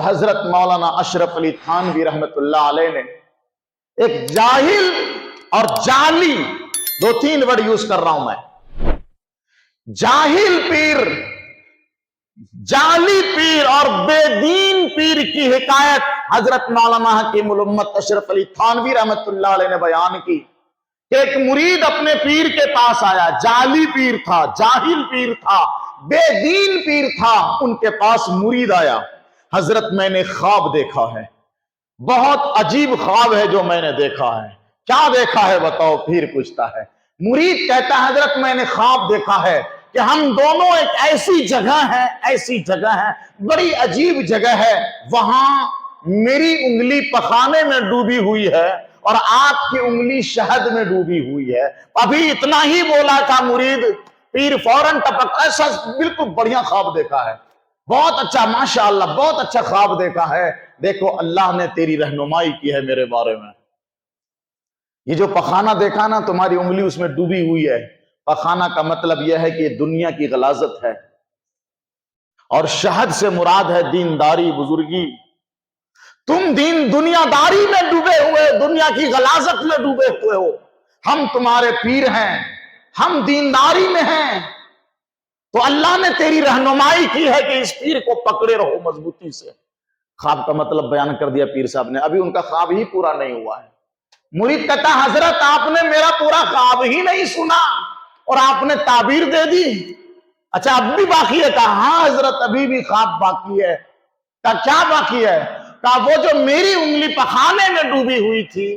حضرت مولانا اشرف علی تھانوی رحمت اللہ علیہ نے ایک جاہل اور جعلی، دو تین ورڈ یوز کر رہا ہوں میں، جاہل پیر، جعلی پیر اور بے دین پیر کی حکایت حضرت مولانا حکیم الامت اشرف علی تھانوی رحمت اللہ علیہ نے بیان کی کہ ایک مرید اپنے پیر کے پاس آیا، جعلی پیر تھا، جاہل پیر تھا، بے دین پیر تھا، ان کے پاس مرید آیا، حضرت میں نے خواب دیکھا ہے، بہت عجیب خواب ہے جو میں نے دیکھا ہے۔ کیا دیکھا ہے بتاؤ؟ پیر پوچھتا ہے۔ مرید کہتا ہے حضرت میں نے خواب دیکھا ہے کہ ہم دونوں ایک ایسی جگہ ہے، بڑی عجیب جگہ ہے، وہاں میری انگلی پخانے میں ڈوبی ہوئی ہے اور آپ کی انگلی شہد میں ڈوبی ہوئی ہے۔ ابھی اتنا ہی بولا تھا مرید، پیر فوراً ٹپک، ایسا بالکل بڑھیا خواب دیکھا ہے، بہت اچھا، ماشاءاللہ بہت اچھا خواب دیکھا ہے، دیکھو اللہ نے تیری رہنمائی کی ہے میرے بارے میں۔ یہ جو پخانہ دیکھا نا، تمہاری انگلی اس میں ڈوبی ہوئی ہے، پخانہ کا مطلب یہ ہے کہ یہ دنیا کی غلاظت ہے، اور شہد سے مراد ہے دینداری، بزرگی۔ تم دنیا داری میں ڈوبے ہوئے، دنیا کی غلاظت میں ڈوبے ہوئے ہو، ہم تمہارے پیر ہیں، ہم دینداری میں ہیں، تو اللہ نے تیری رہنمائی کی ہے کہ اس پیر کو پکڑے رہو مضبوطی سے۔ خواب کا مطلب بیان کر دیا پیر صاحب نے، ابھی ان کا خواب ہی پورا نہیں ہوا ہے۔ مرید کہتا حضرت آپ نے میرا پورا خواب ہی نہیں سنا اور آپ نے تعبیر دے دی، اچھا اب بھی باقی ہے؟ کہا ہاں حضرت ابھی بھی خواب باقی ہے۔ کہا کیا باقی ہے؟ کہا وہ جو میری انگلی پخانے میں ڈوبی ہوئی تھی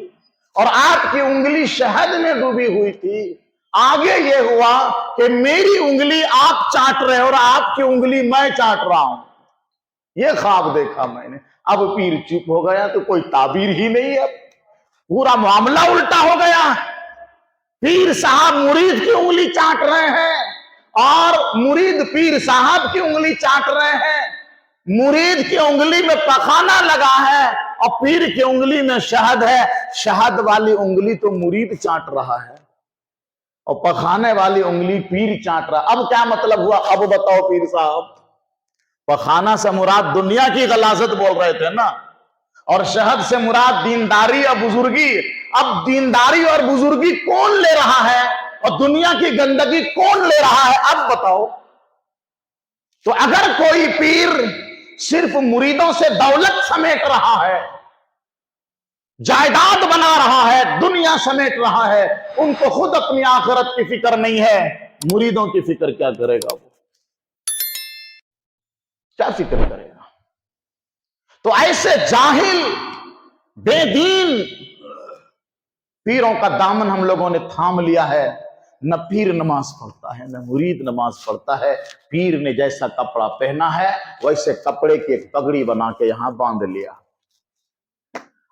اور آپ کی انگلی شہد میں ڈوبی ہوئی تھی، آگے یہ ہوا کہ میری انگلی آپ چاٹ رہے اور آپ کی انگلی میں چاٹ رہا ہوں۔ یہ خواب دیکھا میں نے۔ اب پیر چپ ہو گیا، تو کوئی تعبیر ہی نہیں ہے، پورا معاملہ الٹا ہو گیا۔ پیر صاحب مرید کی انگلی چاٹ رہے ہیں اور مرید پیر صاحب کی انگلی چاٹ رہے ہیں، مرید کی انگلی میں پخانہ لگا ہے اور پیر کی انگلی میں شہد ہے، شہد والی انگلی تو مرید چاٹ رہا ہے اور پخانے والی انگلی پیر چاٹ رہا۔ اب کیا مطلب ہوا؟ اب بتاؤ پیر صاحب۔ پخانہ سے مراد دنیا کی غلاظت بول رہے تھے نا، اور شہد سے مراد دینداری اور بزرگی۔ اب دینداری اور بزرگی کون لے رہا ہے اور دنیا کی گندگی کون لے رہا ہے؟ اب بتاؤ۔ تو اگر کوئی پیر صرف مریدوں سے دولت سمیٹ رہا ہے، جائیداد بنا رہا ہے، دنیا سمیٹ رہا ہے، ان کو خود اپنی آخرت کی فکر نہیں ہے، مریدوں کی فکر کیا کرے گا؟ وہ کیا فکر کرے گا؟ تو ایسے جاہل بے دین پیروں کا دامن ہم لوگوں نے تھام لیا ہے۔ نہ پیر نماز پڑھتا ہے، نہ مرید نماز پڑھتا ہے۔ پیر نے جیسا کپڑا پہنا ہے ویسے کپڑے کی ایک پگڑی بنا کے یہاں باندھ لیا۔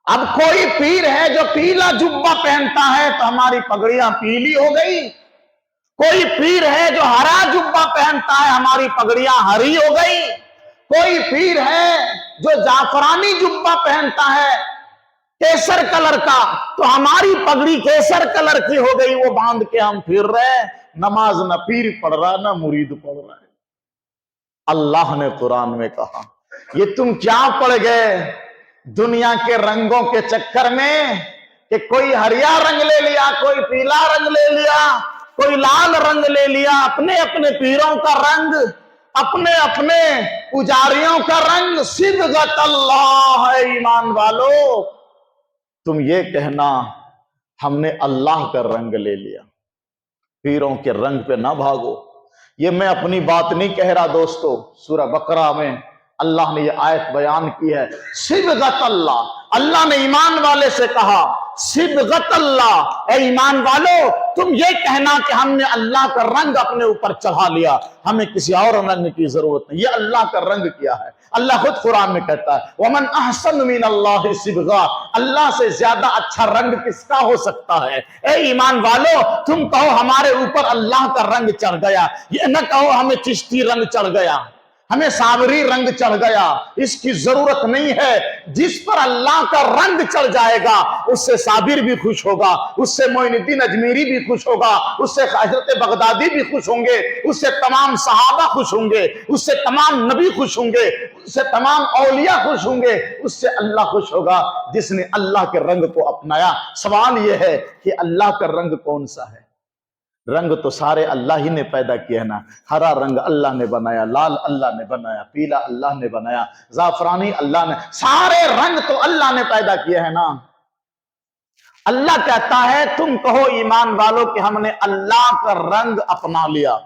اب کوئی پیر ہے جو پیلا جبہ پہنتا ہے تو ہماری پگڑیاں پیلی ہو گئی، کوئی پیر ہے جو ہرا جبہ پہنتا ہے ہماری پگڑیاں ہری ہو گئی، کوئی پیر ہے جو جعفرانی جبہ پہنتا ہے کیسر کلر کا تو ہماری پگڑی کیسر کلر کی ہو گئی، وہ باندھ کے ہم پھر رہے۔ نماز نہ پیر پڑھ رہا نہ مرید پڑھ رہا ہے۔ اللہ نے قرآن میں کہا یہ تم کیا پڑ گئے دنیا کے رنگوں کے چکر میں، کہ کوئی ہریا رنگ لے لیا، کوئی پیلا رنگ لے لیا، کوئی لال رنگ لے لیا، اپنے اپنے پیروں کا رنگ، اپنے اپنے پجاریوں کا رنگ۔ صبغت اللہ ہے ایمان والو، تم یہ کہنا ہم نے اللہ کا رنگ لے لیا، پیروں کے رنگ پہ نہ بھاگو۔ یہ میں اپنی بات نہیں کہہ رہا دوستو، سورہ بقرہ میں اللہ نے یہ آیت بیان کی ہے، صبغت اللہ۔ اللہ نے ایمان والے سے کہا صبغت اللہ، اے ایمان والو تم یہ کہنا کہ ہم نے اللہ کا رنگ اپنے اوپر چڑھا لیا، ہمیں کسی اور رنگ کی ضرورت نہیں، یہ اللہ کا رنگ کیا ہے۔ اللہ خود قرآن میں کہتا ہے وَمَنْ أَحْسَنُ مِنَ اللَّهِ صِبْغًا، اللہ سے زیادہ اچھا رنگ کس کا ہو سکتا ہے؟ اے ایمان والو تم کہو ہمارے اوپر اللہ کا رنگ چڑھ گیا، یہ نہ کہو ہمیں چشتی رنگ چڑھ گیا، ہمیں صابری رنگ چڑھ گیا، اس کی ضرورت نہیں ہے۔ جس پر اللہ کا رنگ چڑھ جائے گا اس سے صابر بھی خوش ہوگا، اس سے معین الدین اجمیری بھی خوش ہوگا، اس سے حضرت بغدادی بھی خوش ہوں گے، اس سے تمام صحابہ خوش ہوں گے، اس سے تمام نبی خوش ہوں گے، اس سے تمام اولیاء خوش ہوں گے، اس سے اللہ خوش ہوگا جس نے اللہ کے رنگ کو اپنایا۔ سوال یہ ہے کہ اللہ کا رنگ کون سا ہے؟ رنگ تو سارے اللہ ہی نے پیدا کیا ہے نا۔ ہرا رنگ اللہ نے بنایا، لال اللہ نے بنایا، پیلا اللہ نے بنایا، زعفرانی اللہ نے، سارے رنگ تو اللہ نے پیدا کیا ہے نا۔ اللہ کہتا ہے تم کہو ایمان والو کہ ہم نے اللہ کا رنگ اپنا لیا۔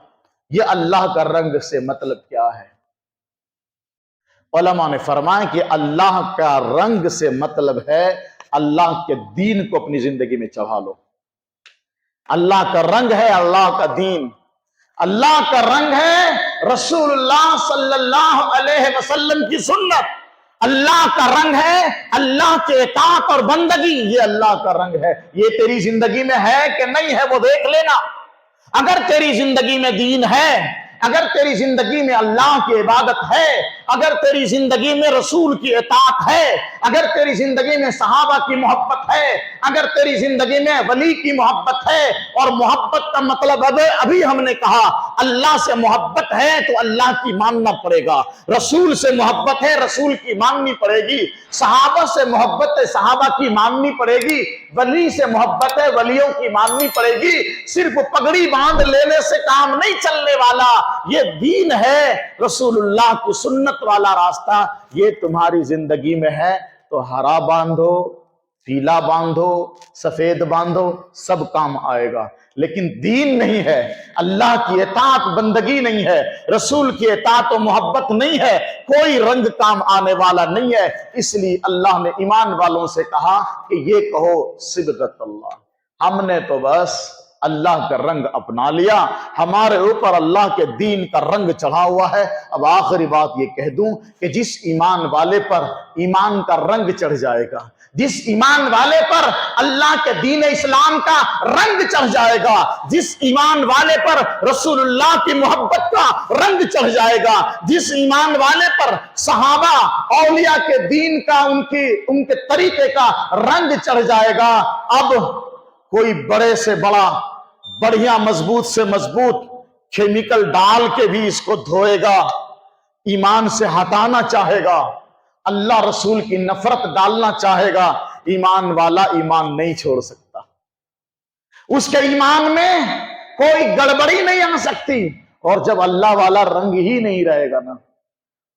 یہ اللہ کا رنگ سے مطلب کیا ہے؟ علماء نے فرمایا کہ اللہ کا رنگ سے مطلب ہے اللہ کے دین کو اپنی زندگی میں چڑھا لو۔ اللہ کا رنگ ہے اللہ کا دین، اللہ کا رنگ ہے رسول اللہ صلی اللہ علیہ وسلم کی سنت، اللہ کا رنگ ہے اللہ کے اطاعت اور بندگی، یہ اللہ کا رنگ ہے۔ یہ تیری زندگی میں ہے کہ نہیں ہے وہ دیکھ لینا۔ اگر تیری زندگی میں دین ہے، اگر تیری زندگی میں اللہ کی عبادت ہے، اگر تیری زندگی میں رسول کی اطاعت ہے، اگر تیری زندگی میں صحابہ کی محبت ہے، اگر تیری زندگی میں ولی کی محبت ہے، اور محبت کا مطلب ابھی ہم نے کہا اللہ سے محبت ہے تو اللہ کی ماننا پڑے گا، رسول سے محبت ہے رسول کی ماننی پڑے گی، صحابہ سے محبت ہے صحابہ کی ماننی پڑے گی، ولی سے محبت ہے ولیوں کی ماننی پڑے گی۔ صرف پگڑی باندھ لینے سے کام نہیں چلنے والا، یہ دین ہے رسول اللہ کی سنت والا راستہ، یہ تمہاری زندگی میں ہے تو ہرا باندھو، پیلا باندھو، سفید باندھو، سب کام آئے گا۔ لیکن دین نہیں ہے، اللہ کی اطاعت بندگی نہیں ہے، رسول کی اطاعت و محبت نہیں ہے، کوئی رنگ کام آنے والا نہیں ہے۔ اس لیے اللہ نے ایمان والوں سے کہا کہ یہ کہو صبغت اللہ، ہم نے تو بس اللہ کا رنگ اپنا لیا، ہمارے اوپر اللہ کے دین کا رنگ چڑھا ہوا ہے۔ اب آخری بات یہ کہہ دوں کہ جس ایمان والے پر ایمان کا رنگ چڑھ جائے گا، جس ایمان والے پر اللہ کے دین اسلام کا رنگ چڑھ جائے گا، جس ایمان والے پر رسول اللہ کی محبت کا رنگ چڑھ جائے گا، جس ایمان والے پر صحابہ اولیاء کے دین کا ان کے طریقے کا رنگ چڑھ جائے گا، اب کوئی بڑے سے بڑا، بڑھیا مضبوط سے مضبوط کیمیکل ڈال کے بھی اس کو دھوئے گا، ایمان سے ہٹانا چاہے گا، اللہ رسول کی نفرت ڈالنا چاہے گا، ایمان والا ایمان نہیں چھوڑ سکتا۔ اس کے ایمان میں کوئی گڑبڑی نہیں آ سکتی۔ اور جب اللہ والا رنگ ہی نہیں رہے گا نا،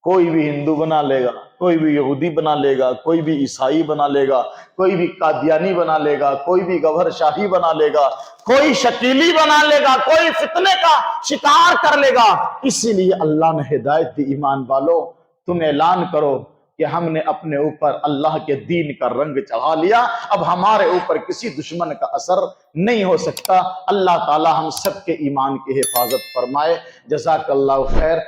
کوئی بھی ہندو بنا لے گا، کوئی بھی یہودی بنا لے گا، کوئی بھی عیسائی بنا لے گا، کوئی بھی قادیانی بنا لے گا، کوئی بھی گوہر شاہی بنا لے گا، کوئی شکیلی بنا لے گا، کوئی فتنے کا شکار کر لے گا۔ اسی لیے اللہ نے ہدایت دی، ایمان والو تم اعلان کرو کہ ہم نے اپنے اوپر اللہ کے دین کا رنگ چڑھا لیا، اب ہمارے اوپر کسی دشمن کا اثر نہیں ہو سکتا۔ اللہ تعالی ہم سب کے ایمان کی حفاظت فرمائے۔ جزاک اللہ خیر۔